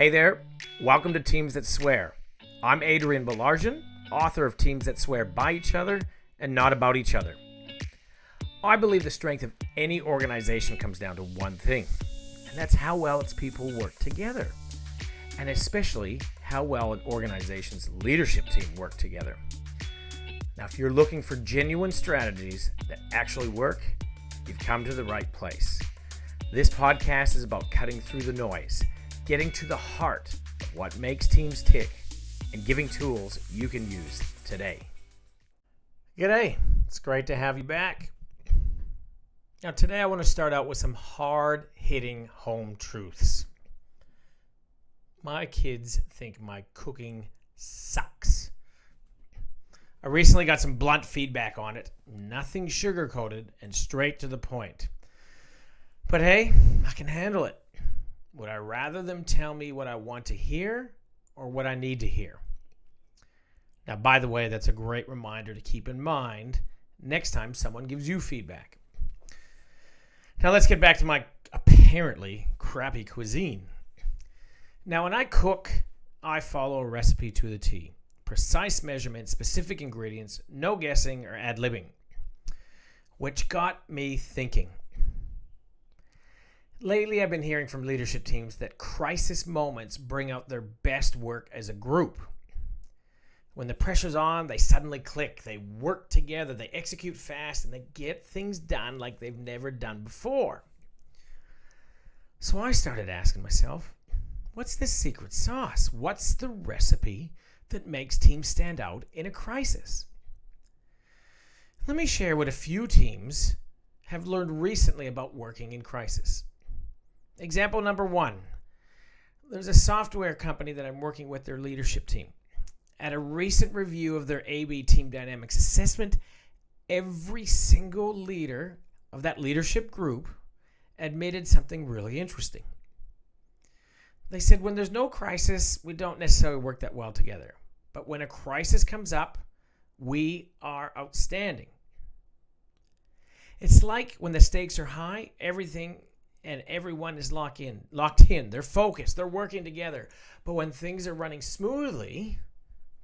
Hey there, welcome to Teams That Swear. I'm Adrian Balarjan, author of Teams That Swear by Each Other and Not About Each Other. I believe the strength of any organization comes down to one thing, and that's how well its people work together, and especially how well an organization's leadership team work together. Now, if you're looking for genuine strategies that actually work, you've come to the right place. This podcast is about cutting through the noise, getting to the heart of what makes teams tick, and giving tools you can use today. G'day, it's great to have you back. Now today I want to start out with some hard-hitting home truths. My kids think my cooking sucks. I recently got some blunt feedback on it, nothing sugar-coated and straight to the point. But hey, I can handle it. Would I rather them tell me what I want to hear or what I need to hear? Now, by the way, that's a great reminder to keep in mind next time someone gives you feedback. Now, let's get back to my apparently crappy cuisine. Now, when I cook, I follow a recipe to the T. Precise measurements, specific ingredients, no guessing or ad-libbing. Which got me thinking. Lately, I've been hearing from leadership teams that crisis moments bring out their best work as a group. When the pressure's on, they suddenly click. They work together, they execute fast, and they get things done like they've never done before. So I started asking myself, what's the secret sauce? What's the recipe that makes teams stand out in a crisis? Let me share what a few teams have learned recently about working in crisis. Example number one, there's a software company that I'm working with their leadership team. At a recent review of their AB Team Dynamics assessment, every single leader of that leadership group admitted something really interesting. They said when there's no crisis, we don't necessarily work that well together. But when a crisis comes up, we are outstanding. It's like when the stakes are high, everything and everyone is locked in. They're focused. They're working together. But when things are running smoothly,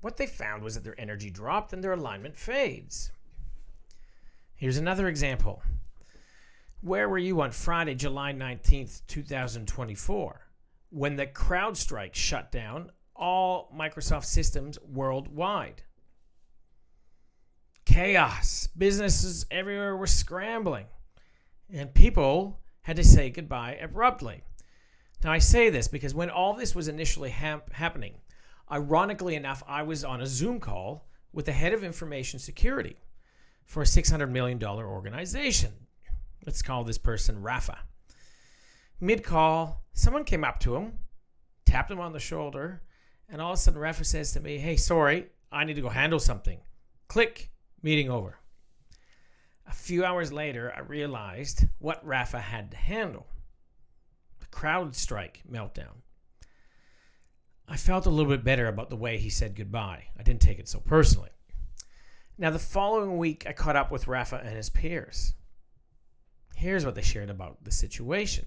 what they found was that their energy dropped and their alignment fades. Here's another example. Where were you on Friday, July 19th, 2024, when the CrowdStrike shut down all Microsoft systems worldwide? Chaos. Businesses everywhere were scrambling, and people had to say goodbye abruptly. Now, I say this because when all this was initially happening, ironically enough, I was on a Zoom call with the head of information security for a $600 million organization. Let's call this person Rafa. Mid-call, someone came up to him, tapped him on the shoulder, and all of a sudden Rafa says to me, "Hey, sorry, I need to go handle something." Click, meeting over. A few hours later, I realized what Rafa had to handle. The CrowdStrike meltdown. I felt a little bit better about the way he said goodbye. I didn't take it so personally. Now, the following week, I caught up with Rafa and his peers. Here's what they shared about the situation.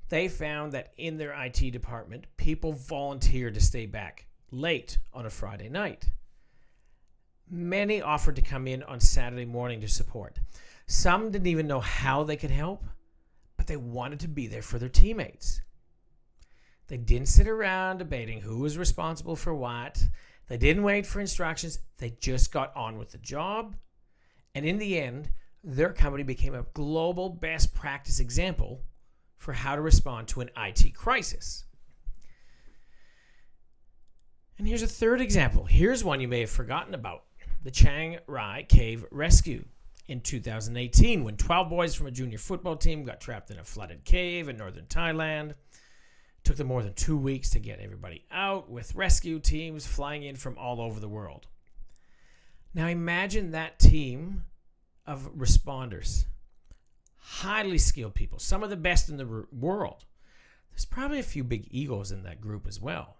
They found that in their IT department, people volunteered to stay back late on a Friday night. Many offered to come in on Saturday morning to support. Some didn't even know how they could help, but they wanted to be there for their teammates. They didn't sit around debating who was responsible for what. They didn't wait for instructions. They just got on with the job. And in the end, their company became a global best practice example for how to respond to an IT crisis. And here's a third example. Here's one you may have forgotten about. The Chiang Rai Cave Rescue in 2018, when 12 boys from a junior football team got trapped in a flooded cave in northern Thailand. It took them more than 2 weeks to get everybody out, with rescue teams flying in from all over the world. Now imagine that team of responders, highly skilled people, some of the best in the world. There's probably a few big egos in that group as well.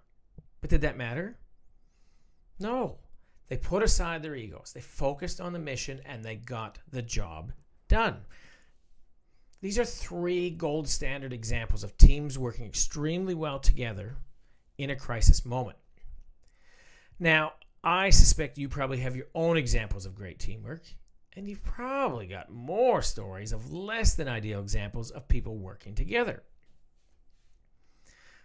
But did that matter? No. They put aside their egos. They focused on the mission and they got the job done. These are 3 gold standard examples of teams working extremely well together in a crisis moment. Now, I suspect you probably have your own examples of great teamwork, and you've probably got more stories of less than ideal examples of people working together.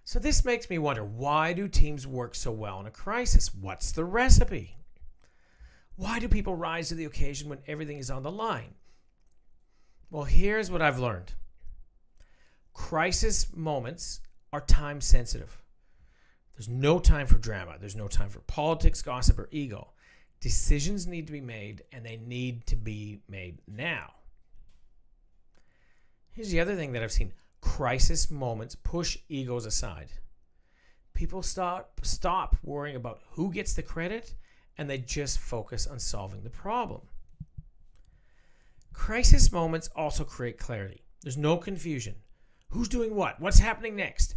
So this makes me wonder, why do teams work so well in a crisis? What's the recipe? Why do people rise to the occasion when everything is on the line? Well, here's what I've learned. Crisis moments are time sensitive. There's no time for drama. There's no time for politics, gossip, or ego. Decisions need to be made, and they need to be made now. Here's the other thing that I've seen. Crisis moments push egos aside. People stop worrying about who gets the credit, and they just focus on solving the problem. Crisis moments also create clarity. There's no confusion. Who's doing what? What's happening next?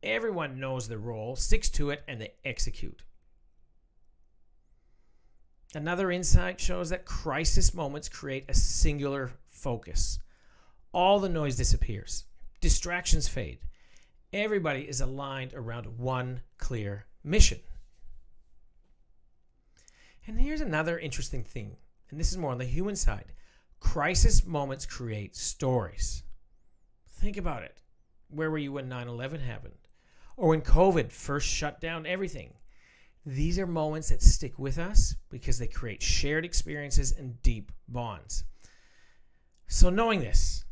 Everyone knows their role, sticks to it, and they execute. Another insight shows that crisis moments create a singular focus. All the noise disappears. Distractions fade. Everybody is aligned around one clear mission. And here's another interesting thing, and this is more on the human side. Crisis moments create stories. Think about it. Where were you when 9/11 happened? Or when COVID first shut down everything? These are moments that stick with us because they create shared experiences and deep bonds. So knowing this,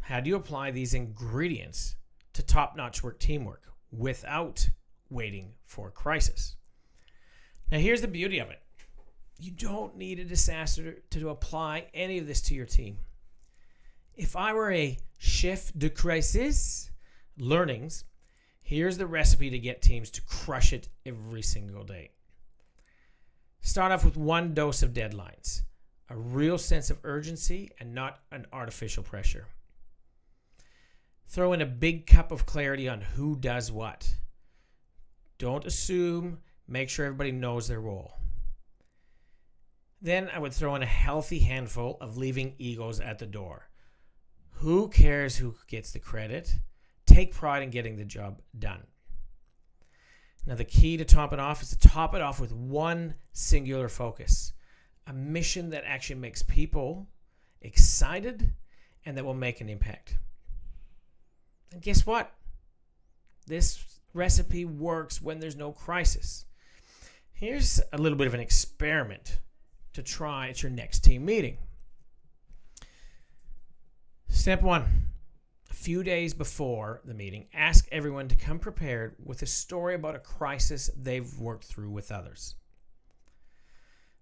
how do you apply these ingredients to top-notch teamwork without waiting for a crisis? Now here's the beauty of it. You don't need a disaster to apply any of this to your team. If I were a chef de crisis learnings, here's the recipe to get teams to crush it every single day. Start off with 1 dose of deadlines, a real sense of urgency and not an artificial pressure. Throw in a big cup of clarity on who does what. Don't assume, make sure everybody knows their role. Then I would throw in a healthy handful of leaving egos at the door. Who cares who gets the credit? Take pride in getting the job done. Now the key to top it off is to top it off with one singular focus. A mission that actually makes people excited and that will make an impact. And guess what? This recipe works when there's no crisis. Here's a little bit of an experiment to try at your next team meeting. Step 1. A few days before the meeting, ask everyone to come prepared with a story about a crisis they've worked through with others.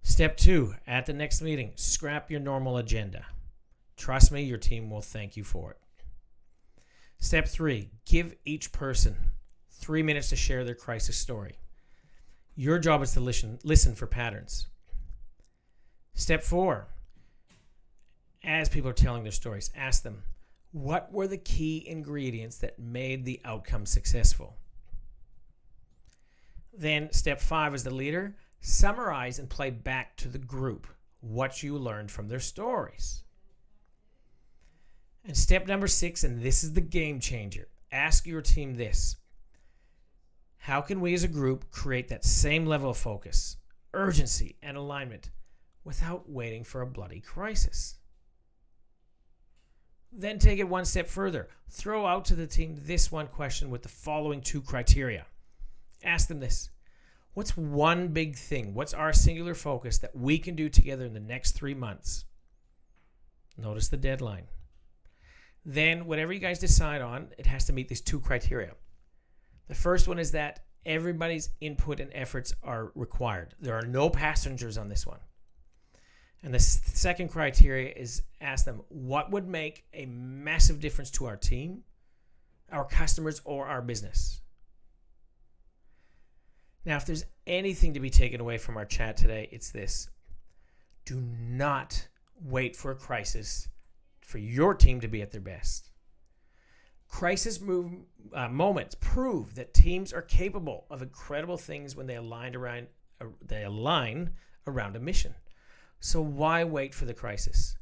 Step 2. At the next meeting, scrap your normal agenda. Trust me, your team will thank you for it. Step 3. Give each person 3 minutes to share their crisis story. Your job is to listen for patterns. Step 4, as people are telling their stories, ask them, what were the key ingredients that made the outcome successful? Then step 5, as the leader, summarize and play back to the group what you learned from their stories. And step number 6, and this is the game changer, ask your team this. How can we as a group create that same level of focus, urgency, and alignment without waiting for a bloody crisis? Then take it one step further. Throw out to the team this one question with the following 2 criteria. Ask them this. What's one big thing? What's our singular focus that we can do together in the next 3 months? Notice the deadline. Then whatever you guys decide on, it has to meet these 2 criteria. The first one is that everybody's input and efforts are required. There are no passengers on this one. And the second criteria is ask them what would make a massive difference to our team, our customers, or our business. Now, if there's anything to be taken away from our chat today, it's this. Do not wait for a crisis for your team to be at their best. Crisis moments prove that teams are capable of incredible things when they align around a mission. So why wait for the crisis?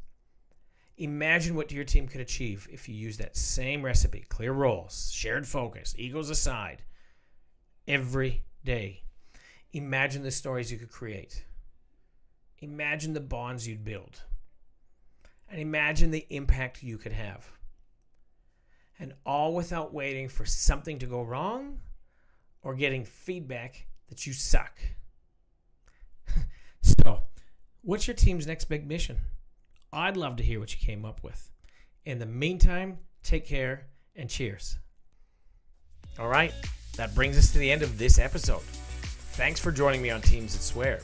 Imagine what your team could achieve if you use that same recipe, clear roles, shared focus, egos aside, every day. Imagine the stories you could create. Imagine the bonds you'd build. And imagine the impact you could have. And all without waiting for something to go wrong or getting feedback that you suck. So, what's your team's next big mission? I'd love to hear what you came up with. In the meantime, take care and cheers. All right, that brings us to the end of this episode. Thanks for joining me on Teams That Swear.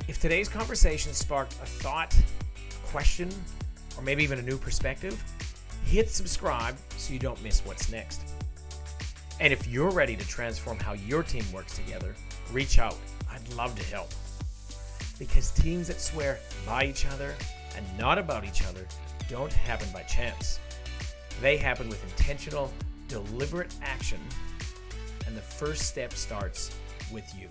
If today's conversation sparked a thought, a question, or maybe even a new perspective, hit subscribe so you don't miss what's next. And if you're ready to transform how your team works together, reach out. I'd love to help. Because teams that swear by each other and not about each other don't happen by chance. They happen with intentional, deliberate action, and the first step starts with you.